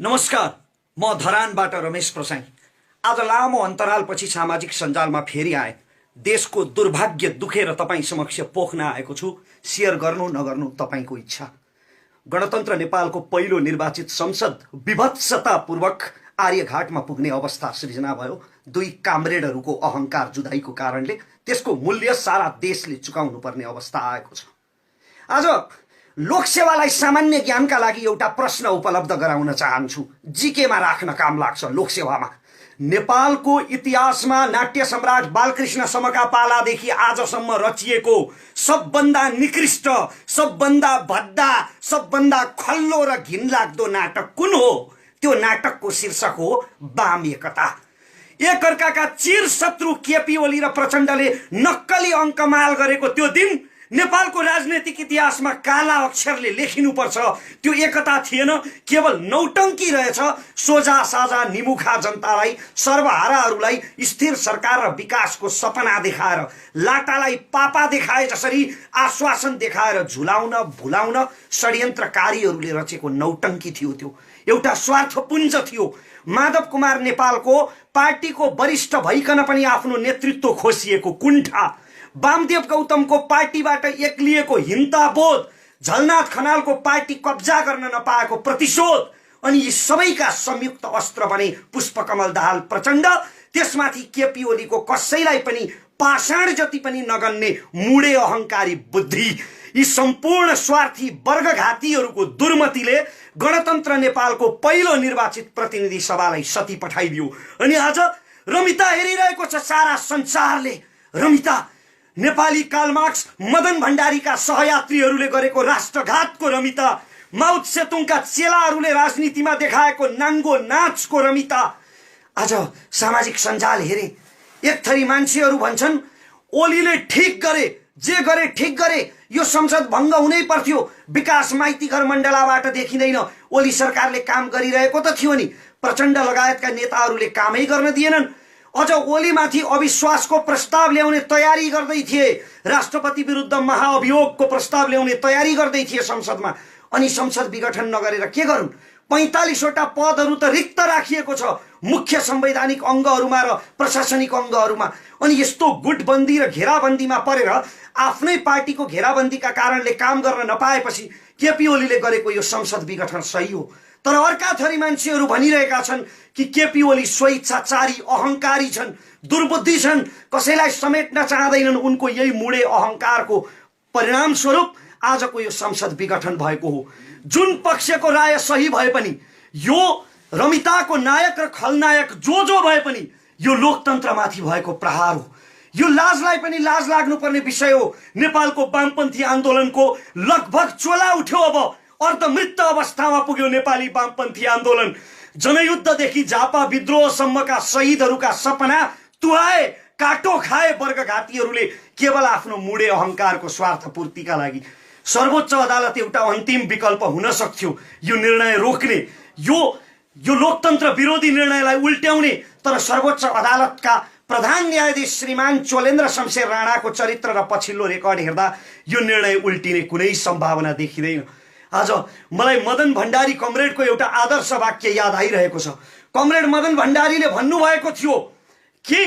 नमस्कार, म धरानबाट रमेश प्रसाई। आज लामो अन्तरालपछि सामाजिक सञ्जालमा फेरि आए। देशको दुर्भाग्य दुखेर तपाईँ समक्ष पोख्न आएको छु। शेयर गर्नु नगर्नु तपाईँको इच्छा। गणतन्त्र नेपालको पहिलो निर्वाचित संसद विभत्सतापूर्वक आर्यघाटमा पुग्ने अवस्था सृजना भयो। दुई कामरेडहरूको अहंकार जुदाईको कारणले त्यसको मूल्य सारा देशले चुकाउनु पर्ने अवस्था आएको छ। आज लोकसेवालाई सामान्य ज्ञानका लागि एउटा प्रश्न उपलब्ध गराउन चाहन्छु। जीकेमा राख्न काम लाग्छ। लोकसेवामा नेपालको इतिहासमा नाट्य सम्राट बालकृष्णसम्मका पालादेखि आजसम्म रचिएको सबभन्दा निकृष्ट, सबभन्दा भद्दा, सबभन्दा खल्लो र घिनलाग्दो नाटक कुन हो? त्यो नाटकको शीर्षक हो वाम एकता। एकअर्काका चिर शत्रु केपी ओली र प्रचण्डले नक्कली अङ्कमाल गरेको त्यो दिन नेपालको राजनैतिक इतिहासमा काला अक्षरले लेखिनुपर्छ। त्यो एकता थिएन, केवल नौटङ्की रहेछ। सोझा साझा निमुखा जनतालाई, सर्वहाराहरूलाई स्थिर सरकार र विकासको सपना देखाएर, लाटालाई पापा देखाए जसरी आश्वासन देखाएर झुलाउन भुलाउन षड्यन्त्रकारीहरूले रचेको नौटङ्की थियो। त्यो एउटा स्वार्थपुञ्ज थियो। माधव कुमार नेपालको पार्टीको वरिष्ठ भइकन पनि आफ्नो नेतृत्व खोसिएको कुण्ठा, वामदेव गौतमको पार्टीबाट एक्लिएको हिंताबोध, झलनाथ खनालको पार्टी कब्जा गर्न नपाएको प्रतिशोध, अनि यी सबैका संयुक्त अस्त्र बने पुष्पकमल दाहाल प्रचण्ड। त्यसमाथि केपी ओलीको कसैलाई पनि पाषाण जति पनि नगन्ने मुडे अहंकारी बुद्धि। यी सम्पूर्ण स्वार्थी वर्गघातीहरूको दुर्मतिले गणतन्त्र नेपालको पहिलो निर्वाचित प्रतिनिधि सभालाई सती पठाइदियो। अनि आज रमिता हेरिरहेको छ सारा संसारले। रमिता नेपाली कार्लमार्क्स मदन भण्डारीका सहयात्रीहरूले गरेको राष्ट्रघातको रमिता, माओ सेतुङका चेलाहरूले राजनीतिमा देखाएको नाङ्गो नाचको रमिता। आज सामाजिक सञ्जाल हेरे, एक थरी मान्छेहरू भन्छन् ओलीले ठिक गरे, जे गरे ठिक गरे, यो संसद भङ्ग हुनै पर्थ्यो। विकास माइतीघर मण्डलाबाट देखिँदैन। ओली सरकारले काम गरिरहेको त थियो नि, प्रचण्ड लगायतका नेताहरूले कामै गर्न दिएनन्। अझ ओलीमाथि अविश्वासको प्रस्ताव ल्याउने तयारी गर्दै थिए, राष्ट्रपति विरुद्ध महाअभियोगको प्रस्ताव ल्याउने तयारी गर्दै थिए संसदमा। अनि संसद विघटन नगरेर के गरून्? 45 वटा पदहरू त रिक्त राखिएको छ मुख्य संवैधानिक अङ्गहरूमा र प्रशासनिक अङ्गहरूमा। अनि यस्तो गुटबन्दी र घेराबन्दीमा परेर आफ्नै पार्टीको घेराबन्दीका कारणले काम गर्न नपाएपछि केपी ओलीले गरेको यो संसद विघटन सही हो। तर अर्का थरी मान्छेहरू भनिरहेका छन् कि केपी ओली स्वेच्छाचारी, अहंकारी छन्, दुर्बुद्धि छन्, कसैलाई समेट्न चाहँदैनन्। उनको यही मुडे अहंकारको परिणाम स्वरूप आजको यो संसद विघटन भएको हो। जुन पक्षको राय सही भए पनि, यो रमिताको नायक र खलनायक जो भए पनि यो लोकतन्त्रमाथि भएको प्रहार हो। यो लाजलाई पनि लाज लाग्नुपर्ने विषय हो। नेपालको वामपन्थी आन्दोलनको लगभग चोला उठ्यो। अब अर्धमृत अवस्थामा पुग्यो नेपाली वामपन्थी आन्दोलन। जनयुद्धदेखि झापा विद्रोहसम्मका शहीदहरूका सपना तुहाए, काटो खाए वर्गघातीहरूले केवल आफ्नो मुडे अहंकारको स्वार्थपूर्तिका लागि। सर्वोच्च अदालत एउटा अन्तिम विकल्प हुन सक्थ्यो यो निर्णय रोक्ने, यो लोकतन्त्र विरोधी निर्णयलाई उल्ट्याउने। तर सर्वोच्च अदालतका प्रधान न्यायाधीश श्रीमान चोलेन्द्र शमशेर राणाको चरित्र र पछिल्लो रेकर्ड हेर्दा यो निर्णय उल्टिने कुनै सम्भावना देखिँदैन। आज मलाई मदन भण्डारी कमरेडको एउटा आदर्श वाक्य याद आइरहेको छ। कमरेड मदन भण्डारीले भन्नुभएको थियो कि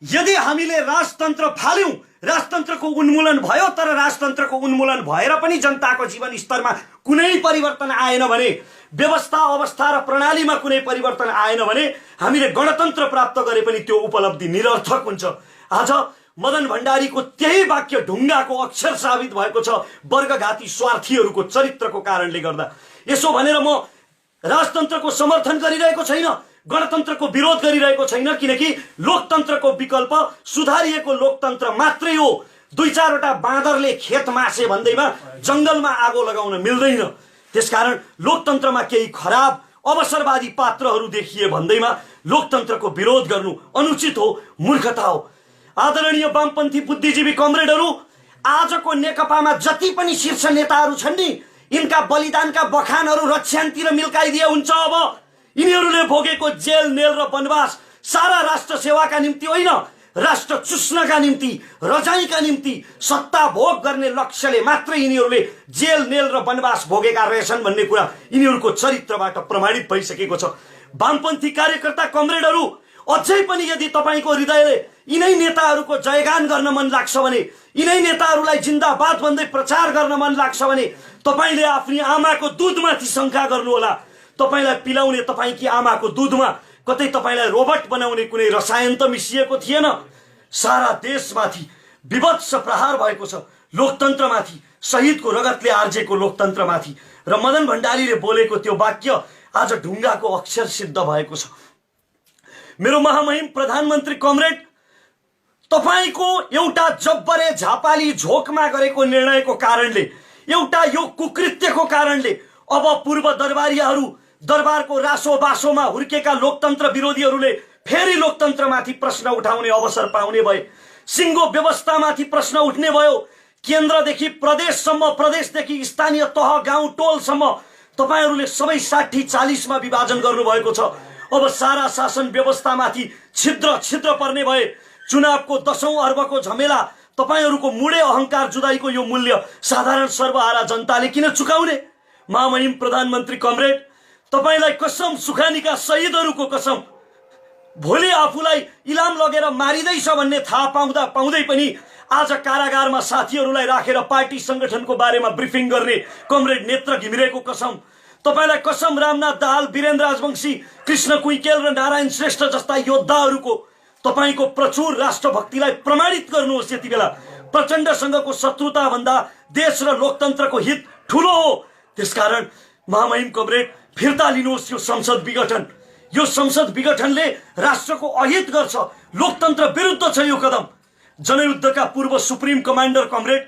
यदि हामीले राजतन्त्र फाल्यौं, राजतन्त्रको उन्मूलन भयो, तर राजतन्त्रको उन्मूलन भएर पनि जनताको जीवन स्तरमा कुनै परिवर्तन आएन भने, व्यवस्था अवस्था र प्रणालीमा कुनै परिवर्तन आएन भने हामीले गणतन्त्र प्राप्त गरे पनि त्यो उपलब्धि निरर्थक हुन्छ। आज मदन भण्डारीको त्यही वाक्य ढुङ्गाको अक्षर साबित भएको छ वर्गघाती स्वार्थीहरूको चरित्रको कारणले गर्दा। यसो भनेर म राजतन्त्रको समर्थन गरिरहेको छैन, गणतन्त्रको विरोध गरिरहेको छैन, किनकि लोकतन्त्रको विकल्प सुधारिएको लोकतन्त्र मात्रै हो। 2-4 बाँदरले खेत मासे भन्दैमा जंगलमा आगो लगाउन मिल्दैन। त्यसकारण लोकतन्त्रमा केही खराब अवसरवादी पात्रहरू देखिए भन्दैमा लोकतन्त्रको विरोध गर्नु अनुचित हो, मूर्खता हो। आदरणीय वामपन्थी बुद्धिजीवी कमरेडहरू, आजको नेकपामा जति पनि शीर्ष नेताहरू छन् नि, यिनका बलिदानका बखानहरू रक्षान्तिर मिल्काइदिए हुन्छ। अब यिनीहरूले भोगेको जेल, नेल र वनवास सारा राष्ट्र सेवाका निम्ति होइन, राष्ट्र चुस्नका निम्ति, रजाइका निम्ति, सत्ता भोग गर्ने लक्ष्यले मात्रै यिनीहरूले जेल नेल र वनवास भोगेका रहेछन् भन्ने कुरा यिनीहरूको चरित्रबाट प्रमाणित भइसकेको छ। वामपन्थी कार्यकर्ता कमरेडहरू, अझै पनि यदि तपाईँको हृदयले यिनै नेताहरूको जयगान गर्न मन लाग्छ भने, यिनै नेताहरूलाई जिन्दाबाद भन्दै प्रचार गर्न मन लाग्छ भने तपाईँले आफ्नी आमाको दुधमाथि शङ्का गर्नुहोला। तपाईँलाई पिलाउने तपाईँकी आमाको दुधमा कतै तपाईँलाई रोबोट बनाउने कुनै रसायन त मिसिएको थिएन। सारा देशमाथि विभत्स प्रहार भएको छ, लोकतन्त्रमाथि, शहीदको रगतले आर्जेको लोकतन्त्रमाथि। र मदन भण्डारीले बोलेको त्यो वाक्य आज ढुङ्गाको अक्षर सिद्ध भएको छ। मेरो महामहिम प्रधानमन्त्री कमरेड, तपाईको एउटा जब्बरे झापाली झोकमा गरेको निर्णयको कारणले, एउटा यो कुकृत्यको कारणले अब पूर्व दरबारीहरू, दरबारको रासो बासोमा हुर्केका लोकतन्त्र विरोधीहरूले फेरि लोकतन्त्रमाथि प्रश्न उठाउने अवसर पाउने भए। सिङ्गो व्यवस्थामाथि प्रश्न उठ्ने भयो। केन्द्रदेखि प्रदेशसम्म, प्रदेशदेखि स्थानीय तह, गाउँ, टोलसम्म तपाईहरूले सबै 60-40 मा विभाजन गर्नुभएको छ। अब सारा शासन व्यवस्थामाथि छिद्र छिद्र पर्ने भए। चुनावको 10औं अर्बको झमेला, तपाईहरूको मुडे अहंकार जुदाईको यो मूल्य साधारण सर्वहारा जनताले किन चुकाउने? महामहिम प्रधानमन्त्री कमरेड, तपाईलाई कसम, सुखानीका शहीदहरूको कसम, भोलि आफूलाई इलाम लगेर मारिँदैछ भन्ने थाहा पाउँदै पनि आज कारागारमा साथीहरूलाई राखेर पार्टी संगठनको बारेमा ब्रिफिङ गर्ने कमरेड नेत्र घिमिरेको कसम, तपाईलाई कसम, रामनाथ दाहाल, वीरेन्द्र राजवंशी, कृष्ण कुइकेल र नारायण श्रेष्ठ जस्ता योद्धाहरूको तपाईको प्रचुर राष्ट्रभक्तिलाई प्रमाणित गर्नुहोस्। यति बेला प्रचण्डसँगको शत्रुता भन्दा देश र लोकतन्त्रको हित ठूलो हो। त्यसकारण महामहिम कमरेड, फिर्ता लिनुहोस् यो संसद विघटन। यो संसद विघटनले राष्ट्रको अहित गर्छ, लोकतन्त्र विरुद्ध छ यो कदम। जनयुद्धका पूर्व सुप्रिम कमान्डर कमरेड,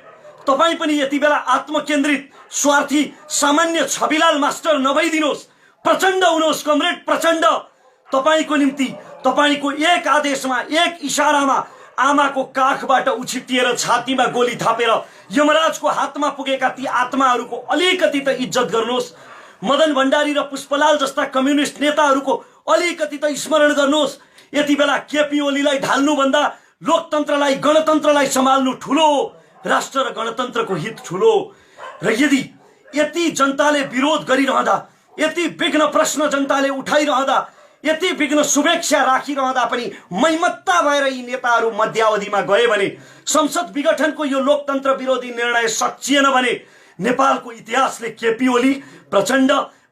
तपाई पनि यति बेला आत्मकेन्द्रित, स्वार्थी, सामान्य छविलाल मास्टर नभइदिनुहोस्। प्रचण्ड हुनुहोस् कमरेड, प्रचण्ड। तपाईको निम्ति, तपाईको एक आदेशमा, एक इशारामा आमाको काखबाट उछिटिएर छातीमा गोली थापेर यमराजको हातमा पुगेका ती आत्माहरूको अलिकति त इज्जत गर्नुहोस्। मदन भण्डारी र पुष्पलाल जस्ता कम्युनिस्ट नेताहरूको अलिकति त स्मरण गर्नुहोस्। यति बेला केपी ओलीलाई ढाल्नुभन्दा लोकतन्त्रलाई, गणतन्त्रलाई सम्हाल्नु ठूलो हो। राष्ट्र र गणतन्त्रको हित ठूलो हो। र यति जनताले विरोध गरिरहँदा, यति विघ्न प्रश्न जनताले उठाइरहँदा, यति विघ्न शुभेच्छा राखिरहँदा पनि मैमत्ता भएर यी नेताहरू मध्यावधिमा गए भने, संसद विघटनको यो लोकतन्त्र विरोधी निर्णय सकिएन भने नेपालको इतिहासले केपी ओली, प्रचण्ड,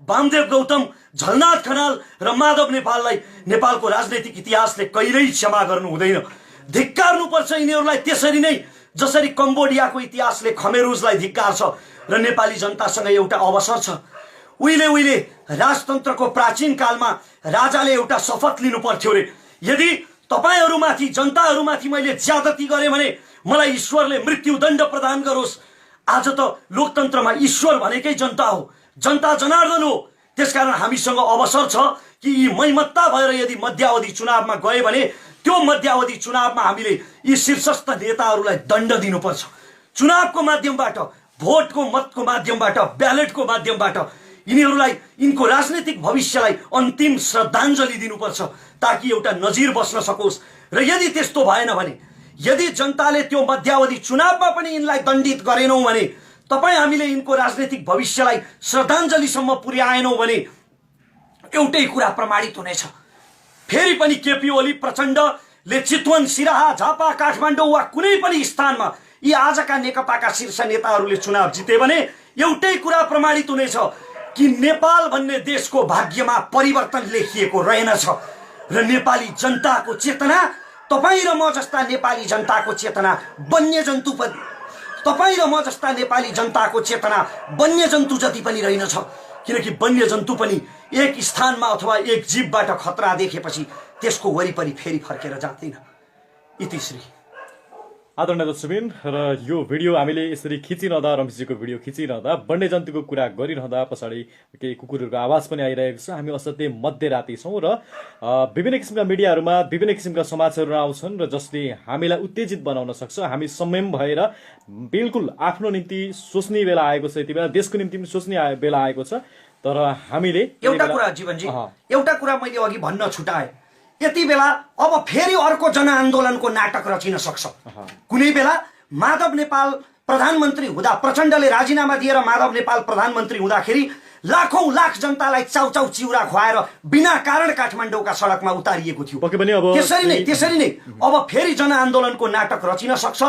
वामदेव गौतम, झलनाथ खनाल र माधव नेपाललाई नेपालको राजनैतिक इतिहासले कहिल्यै क्षमा गर्नु हुँदैन। धिक्कार्नुपर्छ यिनीहरूलाई, त्यसरी नै जसरी कम्बोडियाको इतिहासले खमेरुजलाई धिक्कार्छ। र नेपाली जनतासँग एउटा अवसर छ। उहिले राजतन्त्रको प्राचीन कालमा राजाले एउटा शपथ लिनु पर्थ्यो रे, यदि तपाईहरूमाथि, जनताहरूमाथि मैले ज्यादती गरेँ भने मलाई ईश्वरले मृत्युदण्ड प्रदान गरोस्। आज त लोकतन्त्रमा ईश्वर भनेकै जनता हो, जनता जनार्दन हो। त्यसकारण हामीसँग अवसर छ कि यी मैमत्ता भएर यदि मध्यावधि चुनावमा गए भने त्यो मध्यावधि चुनावमा हामीले यी शीर्षस्थ नेताहरूलाई दण्ड दिनुपर्छ। चुनावको माध्यमबाट, भोटको मतको माध्यमबाट, ब्यालेटको माध्यमबाट यिनीहरूलाई, यिनको राजनीतिक भविष्यलाई अन्तिम श्रद्धाञ्जली दिनुपर्छ ताकि एउटा नजिर बस्न सकोस्। र यदि त्यस्तो भएन भने, यदि जनताले त्यो मध्यावधि चुनावमा पनि यिनलाई दण्डित गरेनौं भने, तपाईँ हामीले यिनको राजनीतिक भविष्यलाई श्रद्धाञ्जलीसम्म पुर्याएनौं भने एउटै कुरा प्रमाणित हुनेछ। फेरि पनि केपी ओली, प्रचण्डले चितवन, सिराहा, झापा, काठमाडौँ वा कुनै पनि स्थानमा यी आजका नेकपाका शीर्ष नेताहरूले चुनाव जिते भने एउटै कुरा प्रमाणित हुनेछ कि नेपाल भन्ने देशको भाग्यमा परिवर्तन लेखिएको रहेनछ। र नेपाली जनताको चेतना, तपाईँ र म जस्ता नेपाली जनताको चेतना वन्यजन्तु पनि, तपाईँ र म जस्ता नेपाली जनताको चेतना वन्यजन्तु जति पनि रहेनछ। किनकि वन्यजन्तु पनि एक स्थानमा अथवा एक जीवबाट खतरा देखेपछि त्यसको वरिपरि फेरि फर्केर जाँदैन। इतिश्री। आदरणीय दर्शकबिन, र यो भिडियो हामीले यसरी खिचिरहँदा, रमेशजीको भिडियो खिचिरहँदा, वन्यजन्तुको कुरा गरिरहँदा पछाडि केही कुकुरहरूको आवाज पनि आइरहेको छ। हामी असाध्यै मध्यराति छौँ र विभिन्न किसिमका मिडियाहरूमा विभिन्न किसिमका समाचारहरू आउँछन् र जसले हामीलाई उत्तेजित बनाउन सक्छ। हामी संयम भएर बिल्कुल आफ्नो निम्ति सोच्ने बेला आएको छ, यति बेला देशको निम्ति पनि सोच्ने बेला आएको छ। तर हामीले एउटा कुरा जीवनजी, एउटा कुरा मैले अघि भन्न छुटाएँ, यति बेला अब फेरि अर्को जनआन्दोलनको नाटक रचिन सक्छ। कुनै बेला माधव नेपाल प्रधानमन्त्री हुँदा, प्रचण्डले राजीनामा दिएर माधव नेपाल प्रधानमन्त्री हुँदाखेरि लाखौं लाख जनतालाई चाउचाउ चिउरा खुवाएर बिना कारण काठमाडौँका सडकमा उतारिएको थियो। त्यसरी नै अब फेरि जनआन्दोलनको नाटक रचिन सक्छ।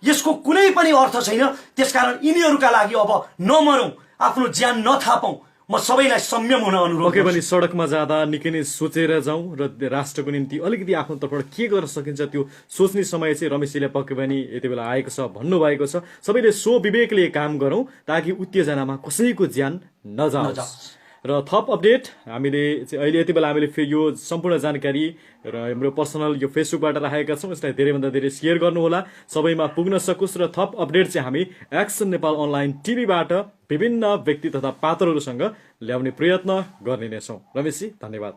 यसको कुनै पनि अर्थ छैन। त्यसकारण यिनीहरूका लागि अब नमरौं, आफ्नो ज्यान नथापौं। म सबैलाई संयम हुन अनुरोध पक्कै पनि सडकमा जाँदा निकै नै सोचेर जाउँ र राष्ट्रको निम्ति अलिकति आफ्नो तर्फबाट के गर्न सकिन्छ त्यो सोच्ने समय चाहिँ रमेशजीले पक्कै पनि यति बेला आएको छ, भन्नुभएको छ। सबैले स्वविवेकले काम गरौँ ताकि उत्तेजनामा कसैको ज्यान नजाओस्। र थप अपडेट हामीले चाहिँ अहिले यति बेला हामीले यो सम्पूर्ण जानकारी र हाम्रो पर्सनल यो फेसबुकबाट राखेका छौँ। यसलाई धेरैभन्दा धेरै सेयर गर्नुहोला, सबैमा पुग्न सकोस्। र थप अपडेट चाहिँ हामी एक्सन नेपाल अनलाइन टिभीबाट विभिन्न व्यक्ति तथा पात्रहरूसँग ल्याउने प्रयत्न गर्ने नै छौँ। रमेशजी धन्यवाद।